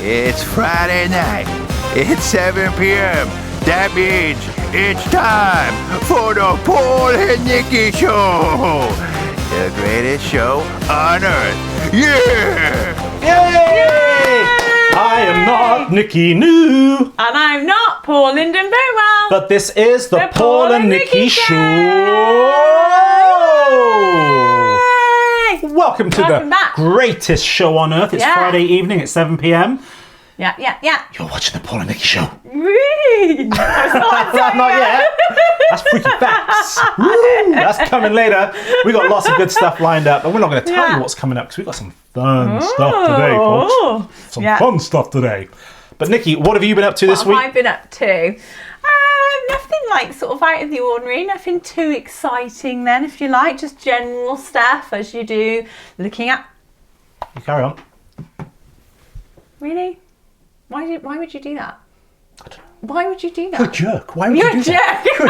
It's Friday night. It's 7 p.m. That means it's time for the Paul Nicky Show. The greatest show on earth. Yeah! Yay! I am not Nicky New. And I'm not Paul Lyndon Bowell. But this is the Paul and Nicky Show. Welcome to the greatest show on earth. It's Friday evening at 7 p.m. Yeah. You're watching the Paul and Nicky Show. Whee! Not yet. That's freaky facts. Woo, that's coming later. We got lots of good stuff lined up, but we're not going to tell you what's coming up because we've got some fun stuff today, folks. Some fun stuff today. But Nicky, what have you been up to this week? What have I been up to? Nothing like sort of out of the ordinary, nothing too exciting then, if you like, just general stuff as you do, looking at... You carry on. Really? Why would you do that? Why would you do that? You're a jerk. Why would you do that? You're a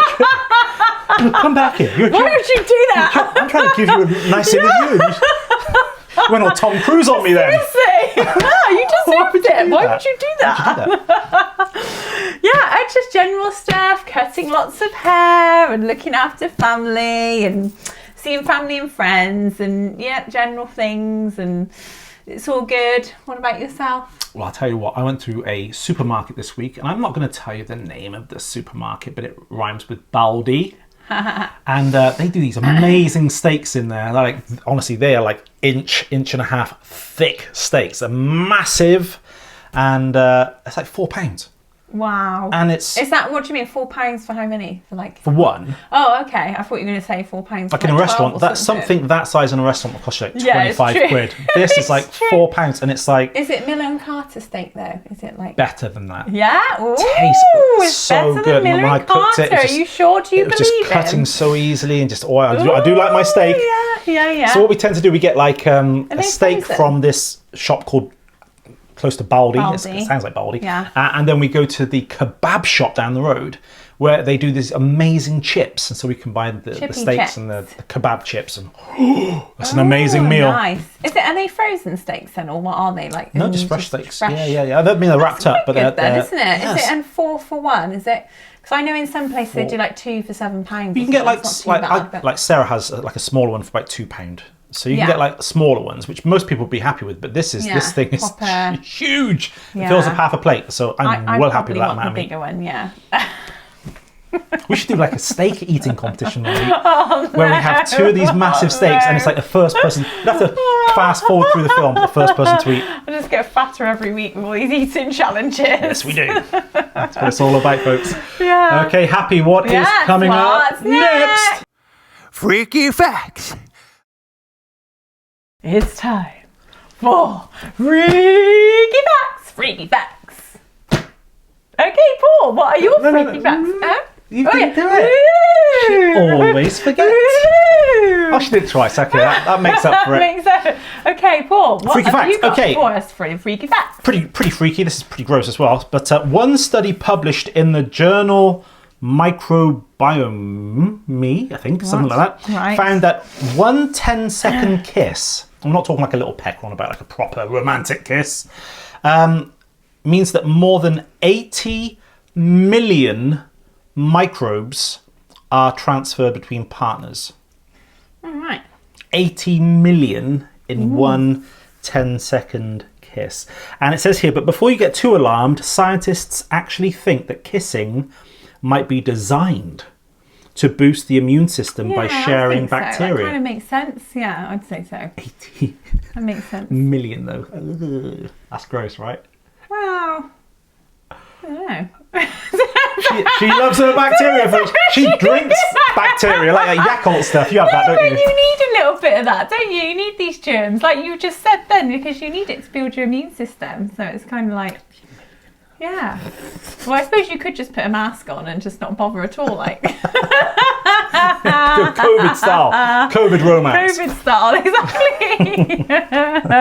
jerk. Come back here. You're a jerk. Why would you do that? I'm trying to give you a nice interview. You went all Tom Cruise on me then. Seriously? No, you just said it. Why would you do that? Yeah, it's just general stuff, cutting lots of hair and looking after family and seeing family and friends and general things, and it's all good. What about yourself? Well, I'll tell you what, I went to a supermarket this week, and I'm not going to tell you the name of the supermarket, but it rhymes with Baldi. And they do these amazing steaks in there. Like, honestly, they are like inch and a half thick steaks. They're massive, and it's like £4. Wow. And is that, what do you mean, £4 for how many? For one. Oh, okay. I thought you were going to say £4. Like in a restaurant, that's something that size in a restaurant will cost you like 25 quid. This is like £4, and it's like... Is it Miller and Carter steak though? Is it like... Better than that. Yeah? Ooh, tastes so good. Miller when I cooked it, Are you sure? Do you believe it? It was just cutting so easily, and just, I do like my steak. Yeah. So what we tend to do, we get like a steak from this shop called... close to Baldi. It sounds like Baldi. Yeah. And then we go to the kebab shop down the road where they do these amazing chips, and so we can buy the steaks chips. And the kebab chips, and that's an amazing meal. Nice. Are they frozen steaks then, or what are they like? No, just fresh steaks. Yeah. I mean, they're wrapped up, but they're then, isn't it? Yes. Is it and 4 for 1? Is it? Because I know in some places they do like 2 for £7. You can get like Sarah has like a smaller one for like £2. So you can get like smaller ones, which most people would be happy with, but this thing is huge. It fills up half a plate, so I'm well happy with that amount of meat. Bigger one, yeah. We should do like a steak eating competition where we have 2 of these massive steaks, and it's like the first person. You have to fast forward through the film, the first person to eat. I just get fatter every week with all these eating challenges. Yes, we do. That's what it's all about, folks. Yeah. Okay, Happy, what is coming up next? Freaky facts. It's time for Freaky Facts. Freaky Facts. Okay, Paul, what are your freaky facts? You didn't do it. She always forgets. Oh, she did it twice. Okay, that makes up for it. Okay, Paul, what freaky have facts. you got for us for freaky facts? Pretty freaky. This is pretty gross as well. But one study published in the journal Microbiome, I think, something like that, found that 1 10-second kiss, I'm not talking like a little peck, on about like a proper romantic kiss, means that more than 80 million microbes are transferred between partners. All right. 80 million in 1 10-second kiss. And it says here, but before you get too alarmed, scientists actually think that kissing might be designed to boost the immune system by sharing bacteria. So. That kind of makes sense. Yeah, I'd say so. 80 that makes sense. Million though. Ugh. That's gross, right? Well, I don't know. she loves her bacteria, folks. She drinks bacteria, like Yakult stuff. You have that, don't you? You need a little bit of that, don't you? You need these germs, like you just said then, because you need it to build your immune system. So it's kind of like... Yeah. Well, I suppose you could just put a mask on and just not bother at all, like. COVID style. COVID romance. COVID style, exactly.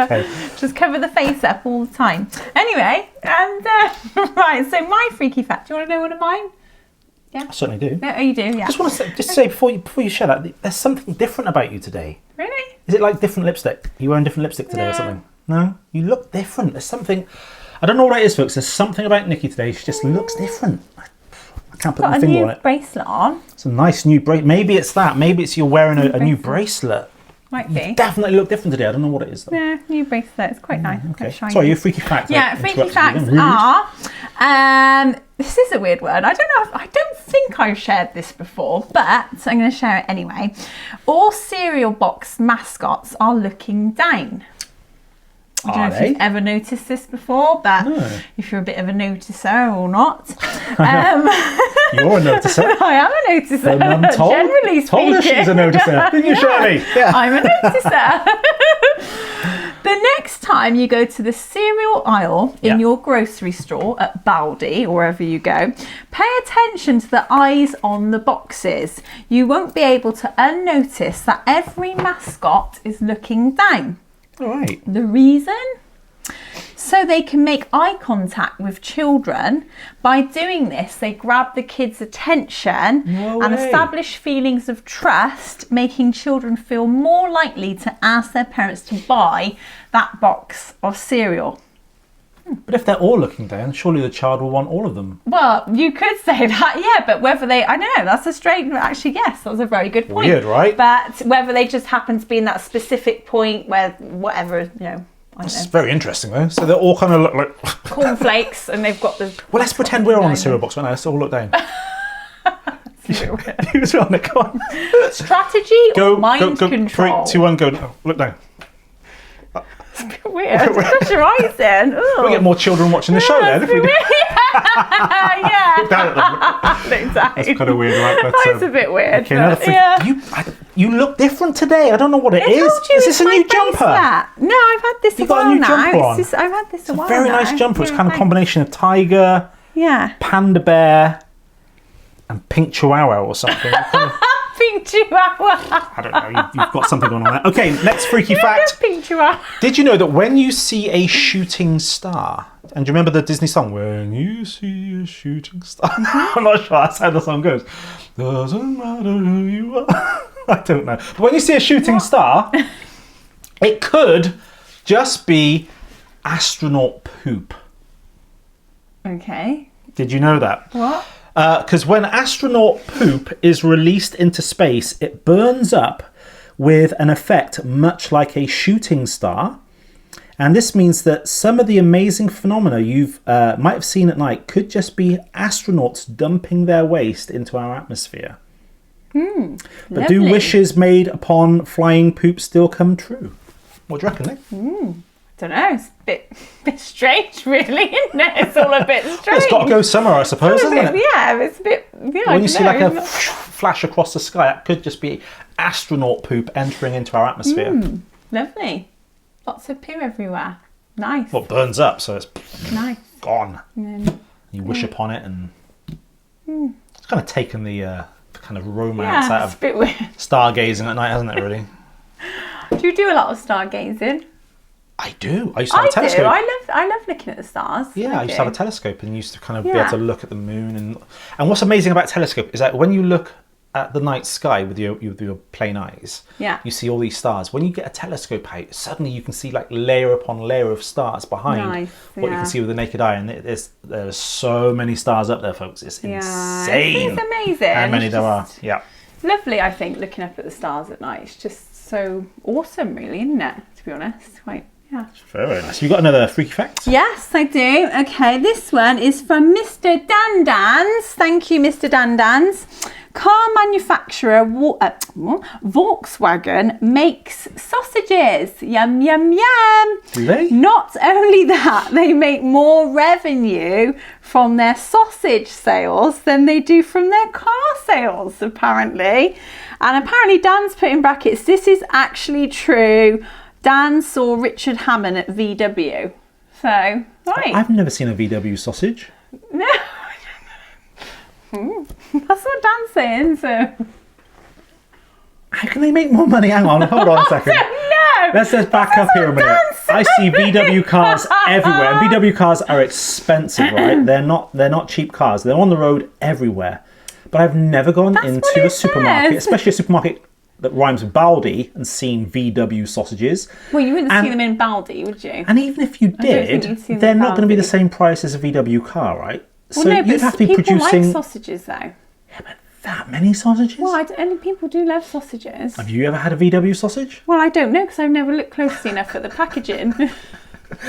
Okay. Just cover the face up all the time. Anyway, and right, so my freaky fact, do you want to know one of mine? Yeah. I certainly do. No, you do, yeah. Just want to say before you share that, there's something different about you today. Really? Is it like different lipstick? Are you wearing different lipstick today or something? No? You look different. There's something... I don't know what it is, folks. There's something about Nikki today. She just looks different. I can't put my finger on it. Bracelet on. It's a nice new bracelet. Maybe it's that. Maybe it's you're wearing a new bracelet. Might be. You definitely look different today. I don't know what it is though. Yeah, new bracelet. It's quite nice. Okay. Quite shiny. Sorry, your freaky facts. Yeah, freaky facts are. This is a weird word. I don't think I've shared this before, but I'm going to share it anyway. All cereal box mascots are looking down. I don't know if you've ever noticed this before, but if you're a bit of a noticer or not. You're a noticer. I am a noticer. Mum Generally speaking. Told her she's a noticer. Didn't you, Shirley? Yeah. I'm a noticer. The next time you go to the cereal aisle in your grocery store at Baldi or wherever you go, pay attention to the eyes on the boxes. You won't be able to unnotice that every mascot is looking down. All right. The reason? So they can make eye contact with children. By doing this, they grab the kids' attention and establish feelings of trust, making children feel more likely to ask their parents to buy that box of cereal. But if they're all looking down, surely the child will want all of them. Well, you could say that, yeah, but whether they, I don't know, that's a strange, actually, yes, that was a very good point. Weird, right? But whether they just happen to be in that specific point where whatever, I don't know. It's very interesting though. So they all kind of look like cornflakes, and they've got the. Well, let's pretend we're on the cereal box right now. Let's all look down. You was on it. Go on. Strategy or mind control? 3, 2, 1, go. No, look down. It's a bit weird. Close your eyes then. We'll get more children watching the show then. If we do. Yeah. Look down at them. That's kind of weird, right? But, it's a bit weird. Okay, you look different today. I don't know what it is. Is this a new jumper? No, I've had this a while now. I've had this a while now. Very nice jumper. It's kind of a combination of tiger, panda bear, and pink chihuahua or something. Pink chihuahua. I don't know. You've got something going on there. Okay, next freaky fact. Pink chihuahua. Did you know that when you see a shooting star, and do you remember the Disney song, When You See a Shooting Star? I'm not sure that's how the song goes. Doesn't matter who you are. I don't know. But when you see a shooting star, it could just be astronaut poop. Okay. Did you know that? What? Because when astronaut poop is released into space, it burns up with an effect much like a shooting star. And this means that some of the amazing phenomena you might have seen at night could just be astronauts dumping their waste into our atmosphere. But lovely. Do wishes made upon flying poop still come true? What do you reckon, Nick? I don't know. It's a bit strange, really, isn't it? It's all a bit strange. Well, it's got to go somewhere, I suppose, isn't it? Yeah, it's a bit. Yeah, when you see like a flash across the sky, that could just be astronaut poop entering into our atmosphere. Lovely. Lots of poo everywhere. Nice. Well, it burns up, so it's nice. Gone. You wish upon it, and it's kind of taken the kind of romance out of a bit weird. Stargazing at night, hasn't it? Really. Do you do a lot of stargazing? I do. I used to have a telescope. I love looking at the stars. Yeah, I used to have a telescope and used to kind of be able to look at the moon. And what's amazing about a telescope is that when you look at the night sky with your plain eyes, you see all these stars. When you get a telescope out, suddenly you can see like layer upon layer of stars behind what you can see with the naked eye. And there's so many stars up there, folks. It's insane. It's amazing. How many there are. Yeah. Lovely, I think, looking up at the stars at night. It's just so awesome, really, isn't it? To be honest. Yeah. Very nice. You got another freaky fact? Yes, I do. Okay, this one is from Mr. Dandans. Thank you, Mr. Dandans. Car manufacturer Volkswagen makes sausages. Yum, yum, yum. Do they? Not only that, they make more revenue from their sausage sales than they do from their car sales, apparently. And apparently Dan's put in brackets, this is actually true. Dan saw Richard Hammond at VW. So, right. I've never seen a VW sausage. No. That's what Dan's saying, so. How can they make more money? Hang on, hold on a second. No! Let's just back up here a minute. I see VW cars everywhere, and VW cars are expensive, right? They're not cheap cars. They're on the road everywhere. But I've never gone into a supermarket, especially a supermarket that rhymes with Baldi and seen VW sausages. Well, you wouldn't see them in Baldi, would you? And even if you did, they're not going to be the same price as a VW car, right? Well, so no, you'd but have to be people producing like sausages, though. Yeah, but that many sausages? Well, and people do love sausages. Have you ever had a VW sausage? Well, I don't know because I've never looked closely enough at the packaging.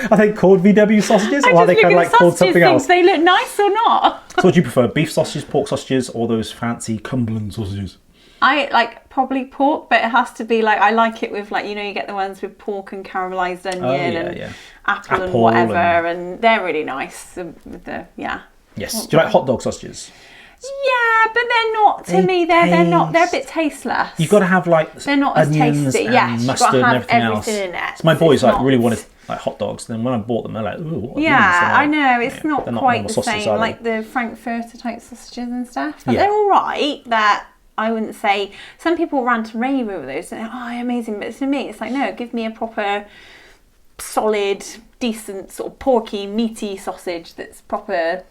Are they called VW sausages, or are they kind of like called something else? They look nice or not. So, what do you prefer, beef sausages, pork sausages, or those fancy Cumberland sausages? I like probably pork, but it has to be like I like it with like you get the ones with pork and caramelized onion and apple and whatever, and they're really nice. With the Yes. Do you like hot dog sausages? Yeah, but they're not. To me, they're not. They're a bit tasteless. You've got to have like they're not onions as tasty. and mustard and everything else. In it. So my boys really wanted like hot dogs. Then when I bought them, they're like, "Ooh, what are these?" I know it's not quite the sausages, same like the Frankfurter type sausages and stuff. But they're all right. That I wouldn't say. Some people rant and rave over those. And, amazing. But to me, it's like no. Give me a proper, solid, decent sort of porky, meaty sausage that's proper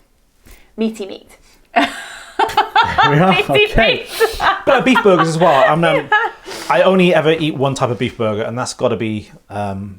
meaty meat. We are. Okay. But beef burgers as well. I only ever eat one type of beef burger, and that's got to be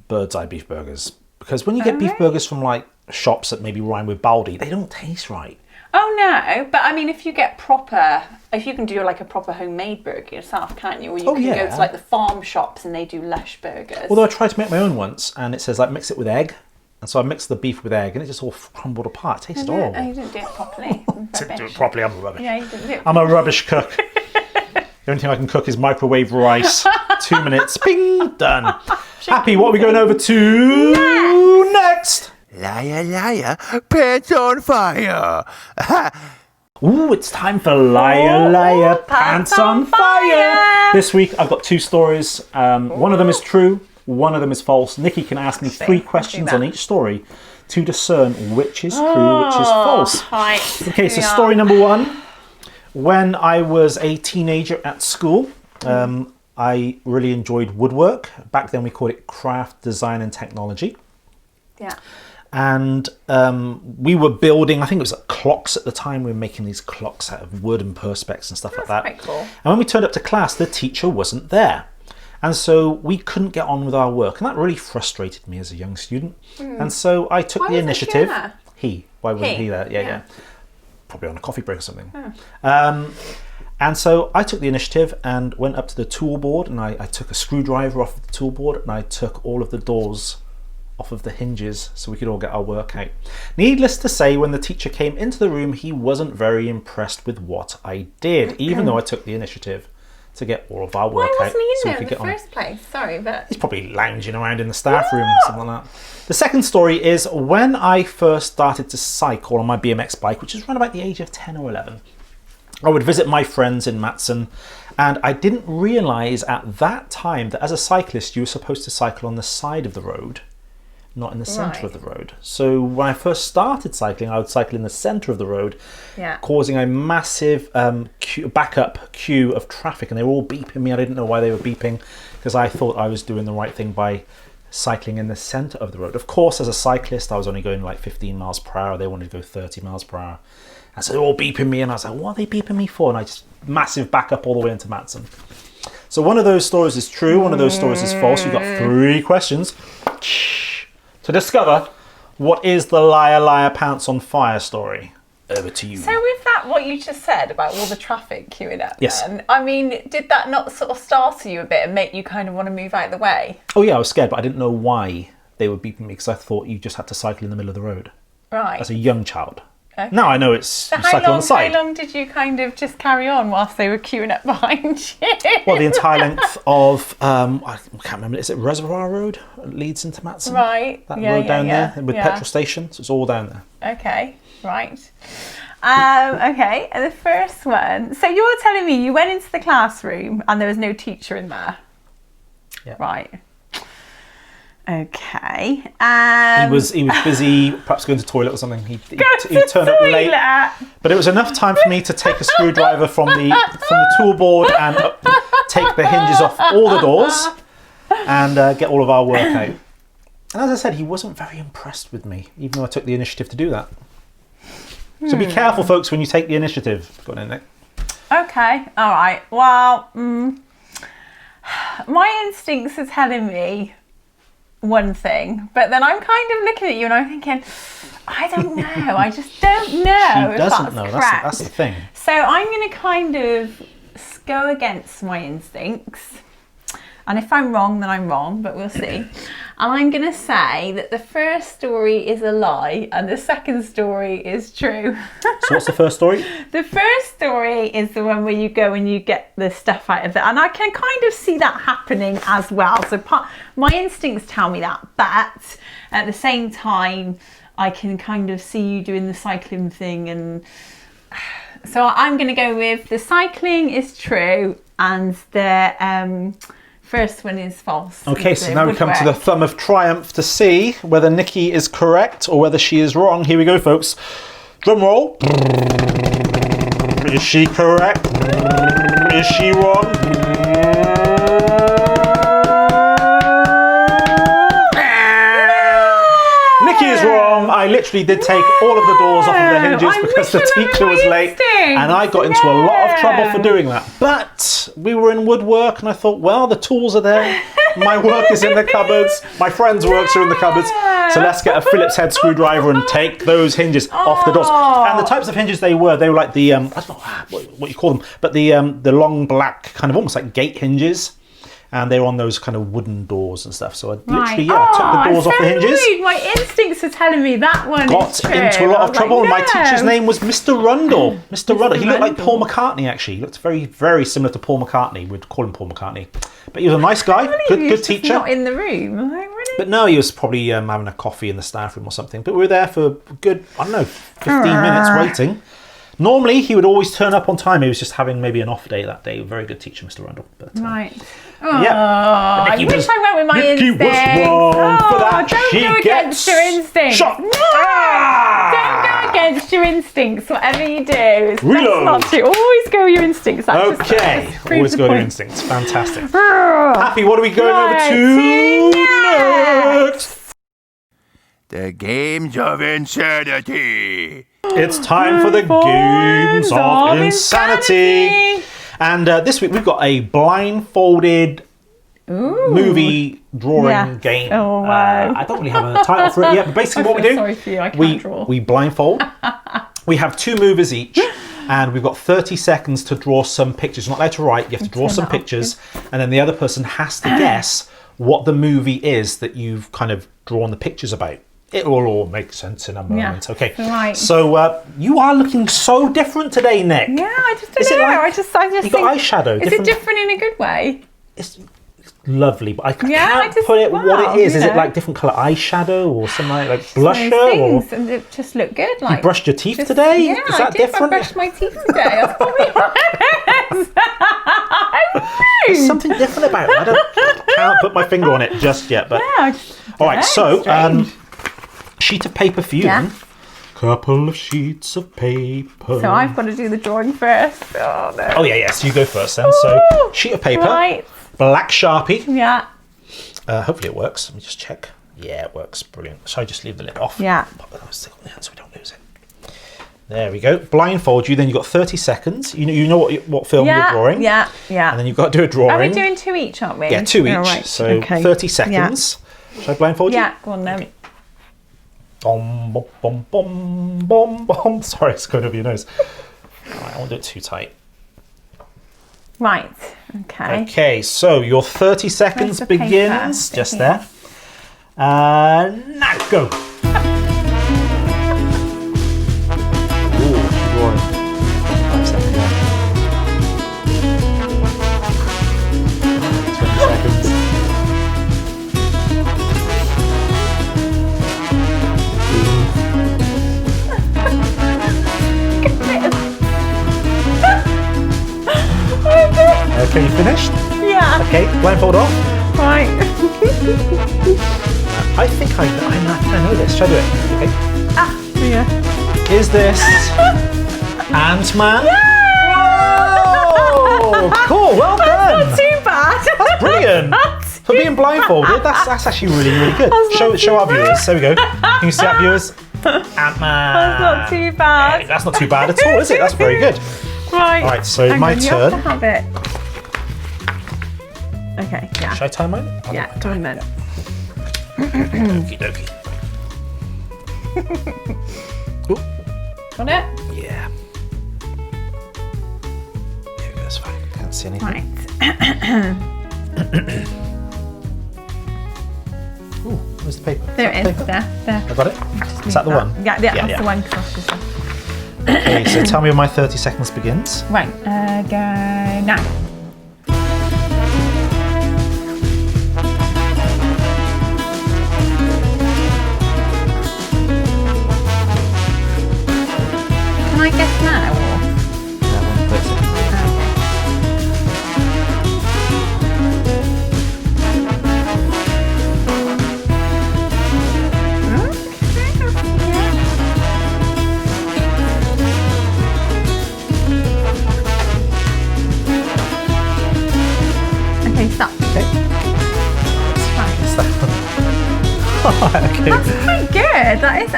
bird's eye beef burgers. Because when you get beef burgers from like shops that maybe rhyme with Baldi, they don't taste right. Oh no, but I mean, if you can do like a proper homemade burger yourself, can't you? Or you can go to like the farm shops and they do lush burgers. Although I tried to make my own once, and it says like mix it with egg. And so I mixed the beef with egg, and it just all crumbled apart. It tasted horrible. Oh, you didn't do it properly. Didn't do it properly. I'm a rubbish. Yeah, you didn't do it. I'm a rubbish cook. The only thing I can cook is microwave rice. 2 minutes, bing, done. Happy, what are we going over to next? Liar, liar, pants on fire. Ooh, it's time for Liar, Liar, Pants on Fire. This week I've got 2 stories. One of them is true. One of them is false. Nikki can ask me 3 questions on each story to discern which is true, which is false. Right. Okay, so story number 1. When I was a teenager at school, I really enjoyed woodwork. Back then we called it craft, design and technology. Yeah. And we were building, I think it was clocks at the time. We were making these clocks out of wood and perspex and stuff like that. Quite cool. And when we turned up to class, the teacher wasn't there. And so we couldn't get on with our work. And that really frustrated me as a young student. And so I took the initiative. Why wasn't he there? Yeah. Probably on a coffee break or something. And so I took the initiative and went up to the tool board, and I took a screwdriver off of the tool board, and I took all of the doors off of the hinges so we could all get our work out. Needless to say, when the teacher came into the room, he wasn't very impressed with what I did, even though I took the initiative to get all of our work out. Why wasn't he in so there in the first place? Sorry, but... He's probably lounging around in the staff room or something like that. The second story is when I first started to cycle on my BMX bike, which is around about the age of 10 or 11. I would visit my friends in Matson, and I didn't realise at that time that as a cyclist you were supposed to cycle on the side of the road, not in the centre of the road. So when I first started cycling, I would cycle in the centre of the road, causing a massive backup queue of traffic, and they were all beeping me. I didn't know why they were beeping, because I thought I was doing the right thing by cycling in the centre of the road. Of course, as a cyclist, I was only going like 15 miles per hour. They wanted to go 30 miles per hour. And so they were all beeping me, and I was like, what are they beeping me for? And I just massive backup all the way into Matson. So one of those stories is true, one of those stories is false. You've got 3 questions to discover what is the Liar Liar Pants on Fire story. Over to you. So with that, what you just said about all the traffic queuing up, yes. Then, I mean, did that not sort of startle you a bit and make you kind of want to move out of the way? Oh yeah, I was scared, but I didn't know why they were beeping me, because I thought you just had to cycle in the middle of the road. Right. As a young child. Okay. Now I know it's so cycle on the side. How long did you kind of just carry on whilst they were queuing up behind you? Well, the entire length of, I can't remember, is it Reservoir Road? It leads into Matson? Right. That road down there with petrol stations. It's all down there. Okay, right. Okay, and the first one. So you're telling me you went into the classroom and there was no teacher in there? Yeah. Right. Okay. He was busy, perhaps going to the toilet or something. He turned up late, but it was enough time for me to take a screwdriver from the tool board and take the hinges off all the doors and get all of our work out. And as I said, he wasn't very impressed with me, even though I took the initiative to do that. So be careful, folks, when you take the initiative. Go on in, Nick. Okay. All right. Well. my instincts are telling me one thing, but then I'm kind of looking at you and I'm thinking, I don't know. I just don't know. She doesn't know. That's the thing. So I'm going to kind of go against my instincts. And if I'm wrong, then I'm wrong, but we'll see. And I'm going to say that the first story is a lie and the second story is true. So what's the first story? The first story is the one where you go and you get the stuff out of it. And I can kind of see that happening as well. So my instincts tell me that. But at the same time, I can kind of see you doing the cycling thing. And so I'm going to go with the cycling is true and the... first one is false. Okay, so now we come to the thumb of triumph to see whether Nikki is correct or whether she is wrong. Here we go, folks. Drum roll. Is she correct? Is she wrong? Nikki is wrong. I literally did take all of the doors off of the hinges because the teacher was late and I got into a lot of trouble for doing that. But we were in woodwork and I thought, well, the tools are there. My work is in the cupboards. My friends' works are in the cupboards. So let's get a Phillips head screwdriver and take those hinges off the doors. And the types of hinges they were like the, I don't know what you call them, but the long black kind of almost like gate hinges. And they were on those kind of wooden doors and stuff. So I literally, took the doors off the hinges. Rude. My instincts are telling me that one is true. Got into a lot of trouble. Like, My teacher's name was Mr. Rundle. Mr. Rundle. He looked like Rundle. Paul McCartney, actually. He looked very, very similar to Paul McCartney. We'd call him Paul McCartney. But he was a nice guy. Good teacher. Not in the room. I'm like, really? But no, he was probably having a coffee in the staff room or something. But we were there for a good, 15 minutes waiting. Normally, he would always turn up on time. He was just having maybe an off day that day. Very good teacher, Mr. Rundle. But, right. Yeah. I wish I went with my Nikki instincts. was wrong for that. Don't She go against your instincts. shot. No. Don't go against your instincts. Whatever you do, it's Reload. best not to. Always go with your instincts. That's Okay. just Always the go to your point. instincts. Fantastic. Happy, what are we going Right, over to to next? The games of insanity. It's time for the Games of Insanity. And this week we've got a blindfolded movie drawing game. Oh, wow. I don't really have a title for it yet, but basically what we do, Sorry for you, I can't draw. we blindfold. We have 2 movies each, and we've got 30 seconds to draw some pictures. You're not allowed to write, you have to draw some pictures, and then the other person has to guess what the movie is that you've kind of drawn the pictures about. It will all make sense in a moment. Okay. Right. So you are looking so different today, Nick. Yeah, I just Is it don't know. like- I just You think, got eyeshadow. is it different in a good way? It's lovely, but I Yeah, I can't just- put it wow, what it is. Is you it know. like different colour eyeshadow or something like blusher? Those Or things, and it just look good. Like you brushed your teeth today? Yeah, Is that I did. different? I brushed my teeth today. That's probably what it is. I'm There's rude. something different about it. I can't put my finger on it just yet. But Yeah, I just all right, so strange. sheet of paper for you. Yeah. Then. Couple of sheets of paper. So I've got to do the drawing first. Oh no. Oh yeah, so you go first then. So Ooh, sheet of paper, right. black Sharpie. Yeah. Hopefully it works. Let me just check. Yeah, it works. Brilliant. Shall I just leave the lid off? Yeah. Pop the stick on the hand so we don't lose it. There we go. Blindfold you. Then you've got 30 seconds. You know what film you're drawing. Yeah. Yeah. And then you've got to do a drawing. Are we doing 2 each, aren't we? Yeah, 2 each. Oh, right. So Okay. 30 seconds. Shall I blindfold you? Yeah. Go on then. Bom, bom, bom, bom, bom, bom. Sorry, it's going over your nose. All right, I won't do it too tight. Right. Okay. Okay, so your 30 seconds Where's the paper? begins just Here. there. Now go. Ooh, drawing. 5 seconds left. 20 seconds. Okay, you finished? Yeah. Okay, blindfold off. Right. I think I know this. Shall I do it? Okay. Yeah. Is this Ant-Man? Oh, cool. Well done. Not too bad. That's brilliant. For being blindfolded, that's actually really, really good. Show our viewers. There we go. Can you see our viewers? Ant-Man. That's not too bad. That's not too bad at all, is it? That's very good. Right. All right, so Hang my on, turn. You have to have it. Okay, yeah. Should I time mine? Yeah, time then. Okie dokie. Ooh. Got it? Yeah. There we go, that's fine. Can't see anything. Right. Ooh, where's the paper? There it is. Paper? There. I got it? Is that the one? Yeah, that's the one. Okay, so tell me when my 30 seconds begins. Right, go now. Can I guess now? Or? That one, 30 seconds. Okay, stop. Okay. Right. What's that one? Okay. That's quite good. That is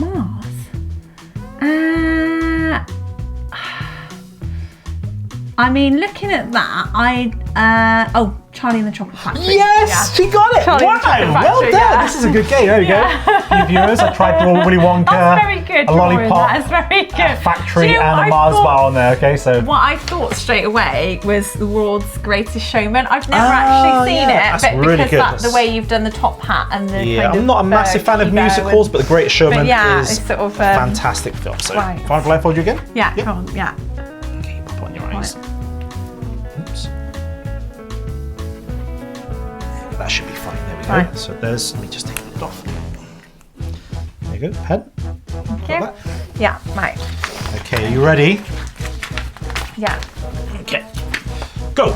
Mars. I mean, looking at that, Charlie and the Chocolate Factory. Yes, she got it. Charlie and the Chocolate Well Factory, done. yeah. This is a good game. There we go. You viewers, I tried to draw Willy Wonka, That's very good. a lollipop, That's very good. a factory, Do you know and what a I Mars thought? bar on there. Okay, so What I thought straight away was the world's greatest showman. I've never actually seen yeah, it, that's but really because good. the way you've done the top hat and the yeah, kind I'm of, not a massive fan of keybow musicals, and- but The Greatest Showman yeah, is it's sort of, a fantastic film. So, right. if I blindfold you again? Yeah, Yep. come on, yeah. Okay, pop on your eyes. Oops. That should be fine. There we go. Right. So there's. Let me just take the lid off. There you go. Pen. Thank you. Got Yeah, right. that? Okay, are you ready? Yeah. Okay. Go.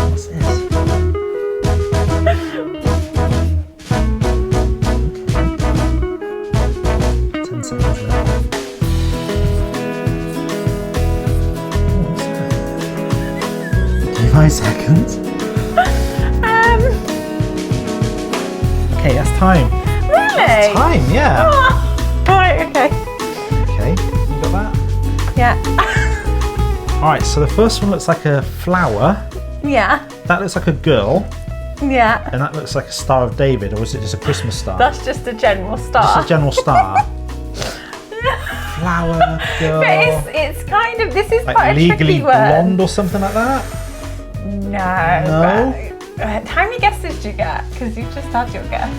What's this? 10 seconds left. Oh, what's that? 5 seconds. Okay, that's time. Really? Time, yeah. Oh, right, okay. Okay, you got that? Yeah. Alright, so the first one looks like a flower. Yeah. That looks like a girl. Yeah. And that looks like a Star of David, or is it just a Christmas star? That's just a general star. Just a general star. Flower, girl. But it's kind of, this is Like quite a Legally tricky word. Blonde or something like that? No. No? But, how many guesses did you get? Because you just had your guess.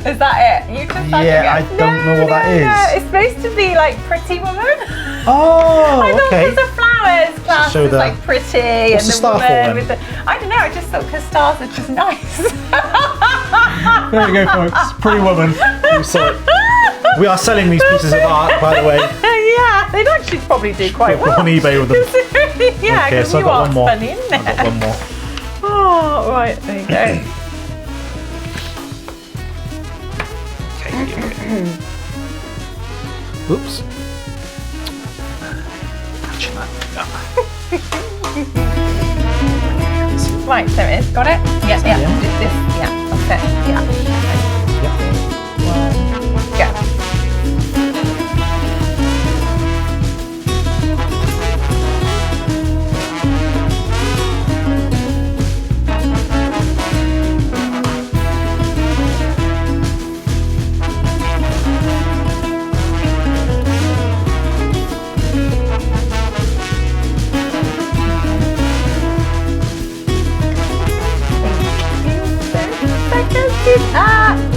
Is that it? You just had your Yeah, I guess? don't know what that is. It's supposed to be like Pretty Woman. Oh, I thought okay. because the flowers class So is the- like pretty what's and the star for woman then? with the, I don't know, I just thought because stars are just nice. There we go, folks. Pretty Woman. You saw it. We are selling these pieces of art, by the way. Yeah, they'd actually probably do quite well. On eBay with them. Yeah, Okay, because so I you got are one more. funny, isn't I got it? one more. Oh, right, there you go. Okay, here we go. Oops. Catching that. Right, there it is. Got it? Yeah, yeah. Yeah. This, yeah, that's it. Yeah. Yep. Go.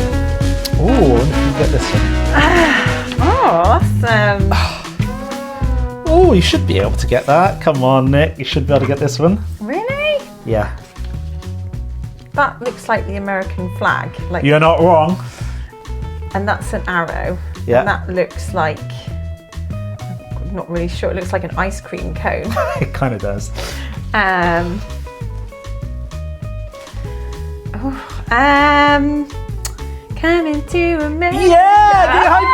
Ooh, I wonder if you can get this one. Awesome. Oh, you should be able to get that. Come on, Nick. You should be able to get this one. Really? Yeah. That looks like the American flag. Like, You're not wrong. and that's an arrow. Yeah. And that looks like, I'm not really sure, it looks like an ice cream cone. It kind of does. Coming to America. Yeah! Give me a high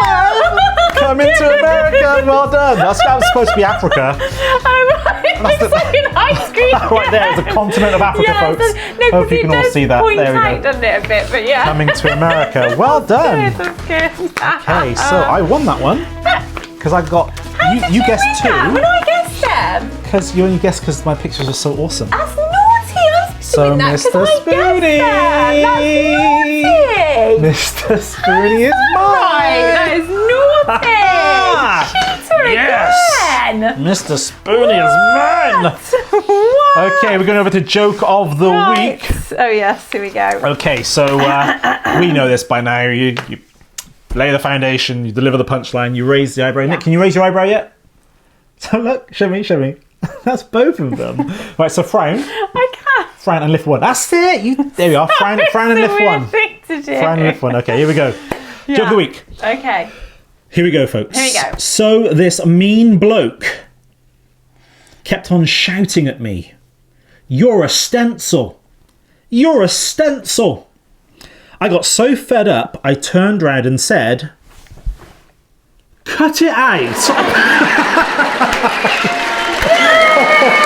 five! Coming to America. Well done. That was supposed to be Africa. Oh, right. looks like an ice cream. Right there is the continent of Africa, folks. Hope you can all see that. There we go. Doesn't it, a bit, but yeah. Coming to America. Well done. That's good. Okay, so I won that one because I got. You guessed two. When I guessed them. Because you only guessed because my pictures are so awesome. That's naughty. I'm So doing that Mr. 'cause I Spoonie. guessed them. Mr. Spoonie is Right, that mine. is naughty. Cheater Yes. again. Mr. Spoonie is mine. What? Okay, we're going over to joke of the Right. week. Oh yes, here we go. Okay, so we know this by now. You lay the foundation, you deliver the punchline, you raise the eyebrow. Yeah. Nick, can you raise your eyebrow yet? So look, show me. That's both of them. Right, so frown. I can't. Frown and lift one. That's it. There we are. Frown and lift one. Thing to do. Frown and lift one. Okay, here we go. Yeah. Joke of the week. Okay. Here we go, folks. Here we go. So this mean bloke kept on shouting at me, "You're a stencil. You're a stencil." I got so fed up, I turned round and said, "Cut it out."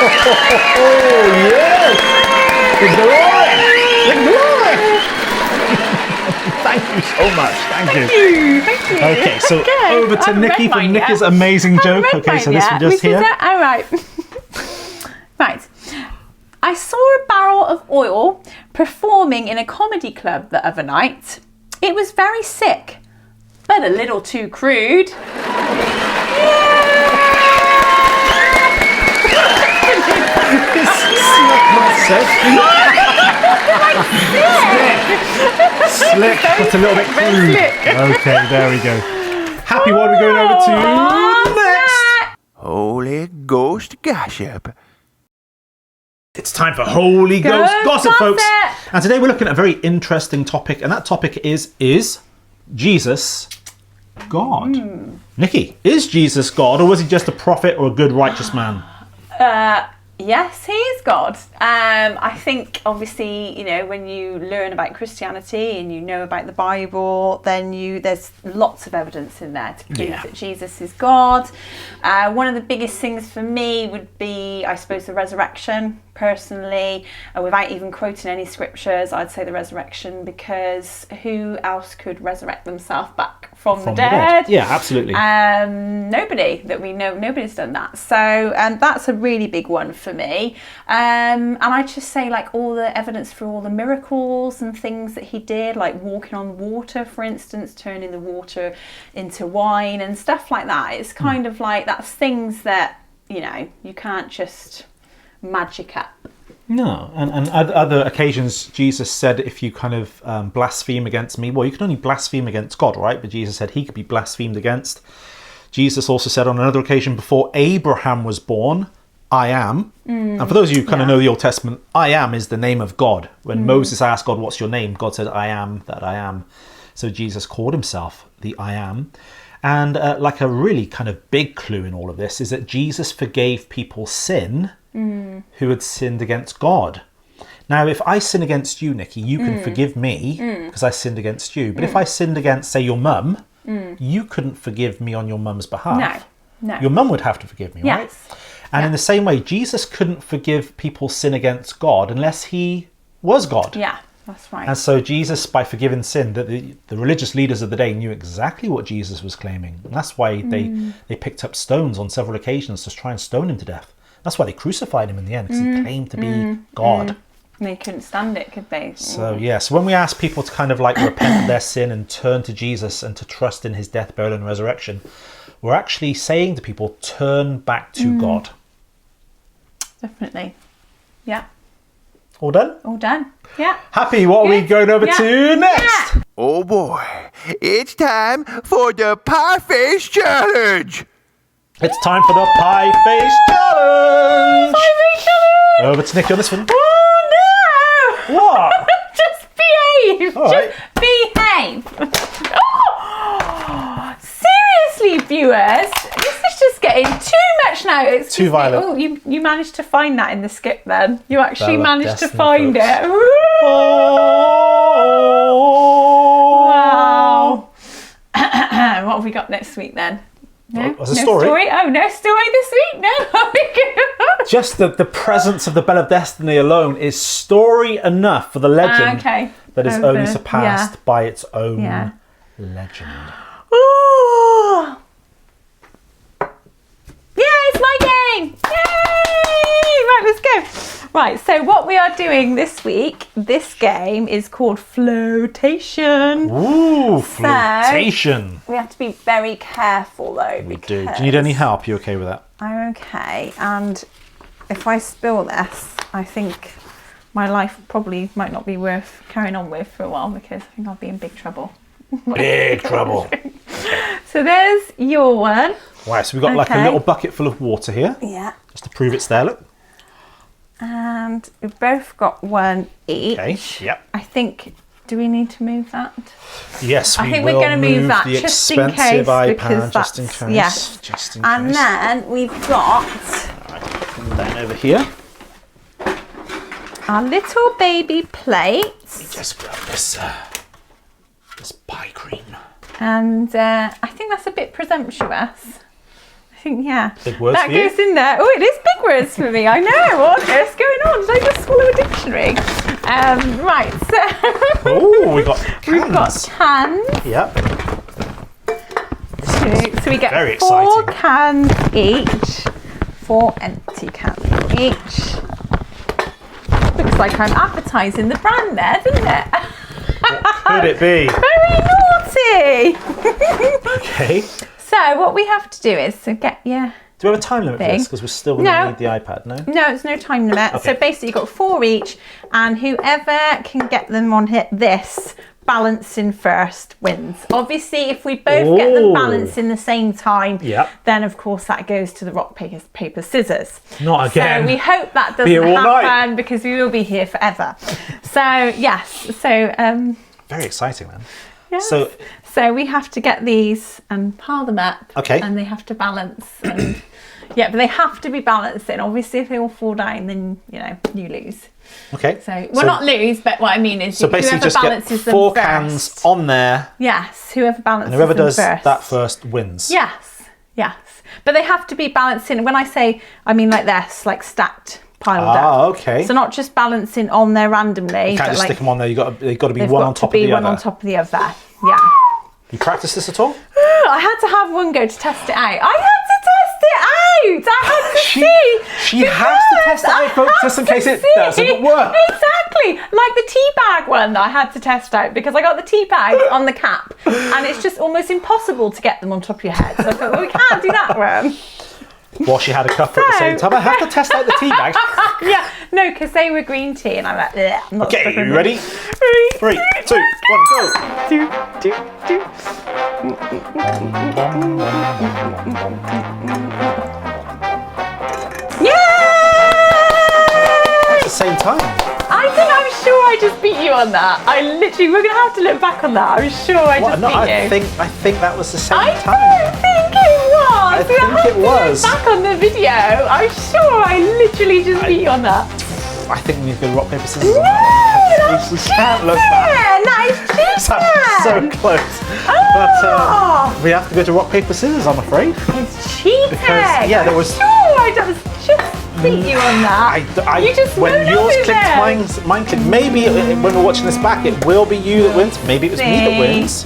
Oh, yes! The glory! The glory! Thank you so much. Thank you. Thank you. Okay, so Okay. over I to haven't Nikki read for mine Nikki's yet. amazing I haven't joke. read Okay, so mine this yet. one just Which is here. that? All right. Right. I saw a barrel of oil performing in a comedy club the other night. It was very sick, but a little too crude. Slick, but a little bit crude. Okay, there we go. Happy, what are we going over to next? Holy Ghost gossip. It's time for Holy Ghost Gossip, folks. Gossip. And today we're looking at a very interesting topic, and that topic is Jesus God? Nikki, is Jesus God, or was he just a prophet or a good, righteous man? Yes, he is God. I think, obviously, you know, when you learn about Christianity and you know about the Bible, then there's lots of evidence in there to prove that Jesus is God. One of the biggest things for me would be, I suppose, the resurrection. Personally, without even quoting any scriptures, I'd say the resurrection, because who else could resurrect themselves back from the dead? Yeah, absolutely. Nobody that we know, nobody's done that. So that's a really big one for me. And I just say, like, all the evidence for all the miracles and things that he did, like walking on water, for instance, turning the water into wine and stuff like that. It's kind of like, that's things that, you know, you can't just magic up. No, and other occasions Jesus said, if you kind of blaspheme against me, well, you can only blaspheme against God, right? But Jesus said he could be blasphemed against. Jesus also said on another occasion, before Abraham was born, I am. And for those of you who kind of know the Old Testament, I am is the name of God. When Moses asked God, what's your name? God said, I am that I am. So Jesus called himself the I am. And like a really kind of big clue in all of this is that Jesus forgave people's sin who had sinned against God. Now, if I sin against you, Nikki, you can forgive me because I sinned against you. But if I sinned against, say, your mum, you couldn't forgive me on your mum's behalf. No. Your mum would have to forgive me, right? Yes. And in the same way, Jesus couldn't forgive people's sin against God unless he was God. Yeah, that's right. And so Jesus, by forgiving sin, the religious leaders of the day knew exactly what Jesus was claiming. And that's why they picked up stones on several occasions to try and stone him to death. That's why they crucified him in the end, because he claimed to be God. They couldn't stand it, could they? So, so when we ask people to kind of like repent of their sin and turn to Jesus and to trust in his death, burial and resurrection, we're actually saying to people, turn back to God. Definitely. Yeah. All done? All done. Yeah. Happy, what are we going over to next? Yeah. Oh boy, it's time for the Pie Face Challenge. It's time for the Pie Face Challenge. Over to Nicky on this one. Oh no! What? Just behave. All right. Just behave. Oh, seriously, viewers, this is just getting too much now. It's too violent. Oh, you managed to find that in the skip then. You actually Bella managed to Destiny, find folks. it. Oh. Wow. What have we got next week then? No, Was a story? Oh, no story this week? No. Just the presence of the Bell of Destiny alone is story enough for the legend that is only surpassed by its own legend. Ooh. Yeah, it's my game! Yay! Right, let's go. Right, so what we are doing this week, this game is called Flotation. Ooh, flotation. So we have to be very careful though. We do. Do you need any help? You okay with that? I'm okay, and if I spill this, I think my life probably might not be worth carrying on with for a while because I think I'll be in big trouble. Big trouble. So there's your one. Right, so we've got like a little bucket full of water here. Yeah. Just to prove it's there, look. And we've both got one each. Okay, yep. I think, do we need to move that? Yes, I think we're going to move that the just in case, iPad, because just in that's, case. yes. Just in And case. then we've got Put that over here. our little baby plates. Just grab this pie cream. And I think that's a bit presumptuous. I think, yeah. Big words that for you? goes in there. Oh, it is big words for me. I know. What on earth's going on? Did I just swallow a dictionary? Right, so Oh, we got cans. we've got cans. Yep. So we get Very 4 exciting. cans each. 4 empty cans each. Looks like I'm advertising the brand there, doesn't it? Could it be? Very naughty. Okay. So what we have to do is to get your... Do we have a time limit for this? Because we're still going to need the iPad, no? No, it's no time limit. Okay. So basically you've got 4 each, and whoever can get them on this balancing first wins. Obviously, if we both get them balancing the same time, then of course that goes to the rock, paper, scissors. Not again. So we hope that doesn't Here all happen night. because we will be here forever. So yes, so Very exciting, man. yes. So we have to get these and pile them up. Okay. And they have to balance and but they have to be balancing. Obviously, if they all fall down, then you lose. okay. So not lose, but what I mean is So basically, whoever just get balances them 4 first. cans on there, Yes, whoever balances and whoever them does first. that first wins. Yes, but they have to be balancing. When I say, I mean like this, like stacked, piled up. Ah, okay. So not just balancing on there randomly. You can't but just like, they've got to be they've one got on top to be of the one other. on top of the other. Yeah. You practice this at all? I had to have one go to test it out. I had to test it out. I had to see. She has to test it out, folks, just in case it doesn't work. Exactly. Like the tea bag one that I had to test out because I got the tea bag on the cap and it's just almost impossible to get them on top of your head. So I thought, well, we can't do that one. While she had a cup at the same time. I have to test out the tea bags. Yeah, no, because they were green tea and I'm like, "Bleh, I'm not Okay, stuck with you it." ready? 3, 2, 1, go. Yay! At the same time. I'm sure I just beat you on that. We're going to have to look back on that. I'm sure I just beat you. I think that was the same I time. don't think it was. I think it was. Back on the video. I'm sure I literally just beat you on that. I think we need to go rock, paper, scissors. No, we can't look back. That is cheating. So close. But we have to go to rock, paper, scissors, I'm afraid. It's cheating. Because, yeah, there was... I'm sure I just beat you on that. You just when went yours over clicked, there. mine clicked. Maybe when we're watching this back, it will be you that wins. Maybe it was me that wins.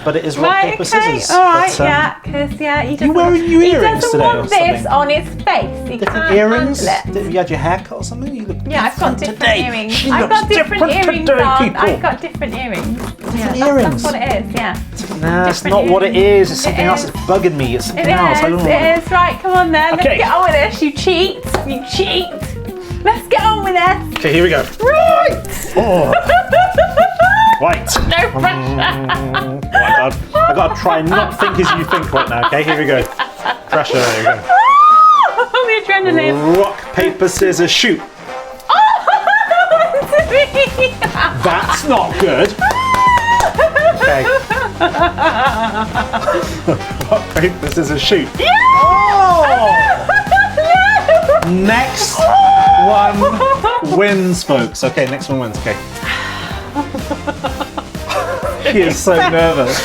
But it is rock, paper, scissors. All right, But, because you wearing new earrings doesn't today want or this something? on his face. He different can't earrings. handle it. You had your haircut or something. You look Yeah, I've got different different today. earrings. She I've looks got different earrings today, on. people. I've got different earrings. earrings. That's what it is, yeah. Nah, it's different not what it is. It's something It else is. that's bugging me. It's something It else. I don't know. is, it is. Right, come on then. Okay. Let's get on with this. You cheat. You cheat. Let's get on with this. Okay, here we go. Right. Oh, right. No pressure. I gotta try and not think as you think right now. Okay, here we go. Pressure. There we go. The adrenaline. Rock, paper, scissors, shoot. That's not good. Okay. Rock, paper, scissors, shoot. Oh! Next one wins, folks. Okay, next one wins. Okay. She is so nervous.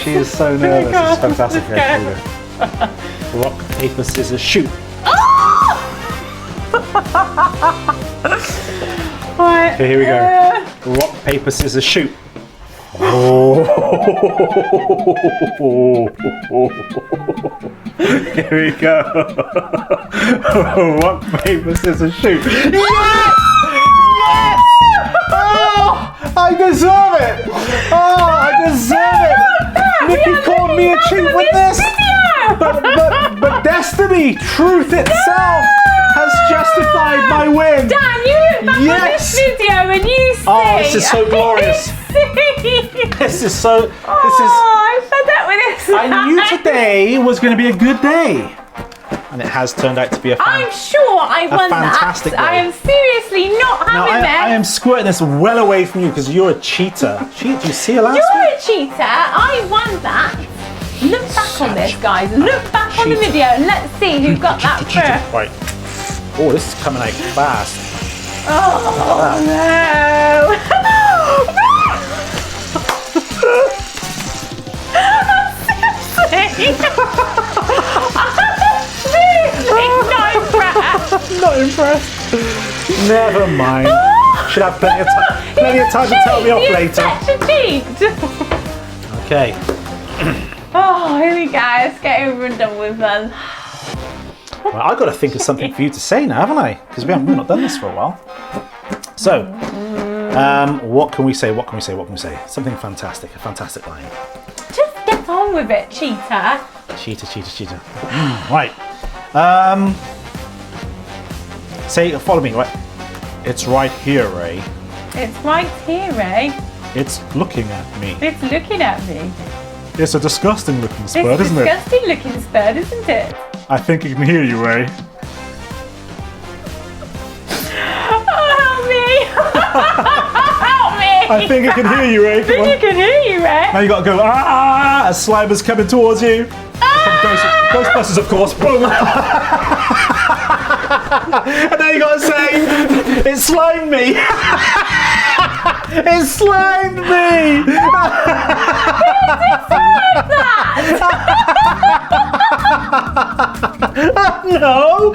She so nervous. It's fantastic. Okay, here we go. Rock, paper, scissors, shoot. Right. Okay, here we go. Rock, paper, scissors, shoot. Oh. Here we go. Rock, paper, scissors, shoot. Yes! Yes! Oh, I deserve it. Oh, I deserve it. Nicky called me a cheat with this. But destiny, truth itself, has justified my win. Dan, you look back on this video and you see. Oh, this is so glorious. This is so. I'm fed up with this. I knew today was going to be a good day, and it has turned out to be I'm sure I won fantastic that. day. I am seriously not having I this. am squirting this well away from you because you're a cheater. Cheat? Do you see it last You're week? a cheater. I won that. Look back on this, guys. Look back on the Cheater. video and let's see who got that first. Right. Oh, this is coming out fast. Oh no! I'm not impressed. Never mind. Should have plenty of time to tell me off later. Such a cheat. Okay. Oh, here we go. Let's get over and done with then. Well, I've got to think of something for you to say now, haven't I? Because we've not done this for a while. So, what can we say? What can we say? What can we say? Something fantastic. A fantastic line. Just get on with it, cheater. Cheater. Right. Say, follow me, right? It's right here, Ray. It's right here, eh? It's looking at me. It's looking at me. It's a disgusting looking It's bird, a isn't it? disgusting looking bird, isn't it? I think it can hear you, Ray. Oh, help me! Help me! I think it can hear you, Ray. I think it can hear you, eh? Now you gotta go, as Slimer's coming towards you. Ghostbusters, of course. Boom. And now you gotta say, it slimed me. It slimed me. No,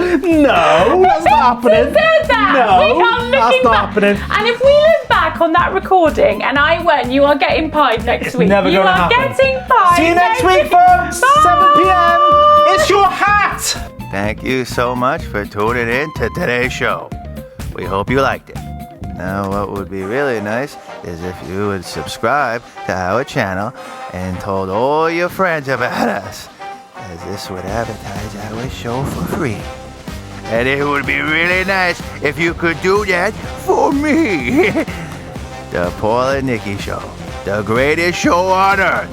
that's not happening. Said that. No, We are looking that's not back. happening. And if we look back on that recording and I won, you are getting pied next week. Never you gonna are happen. getting pied. See you next week, folks. 7 p.m. It's your hat. Thank you so much for tuning in to today's show. We hope you liked it. Now, what would be really nice is if you would subscribe to our channel and told all your friends about us, as this would advertise our show for free. And it would be really nice if you could do that for me. The Paul and Nicky Show, the greatest show on earth.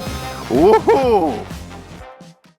Woohoo!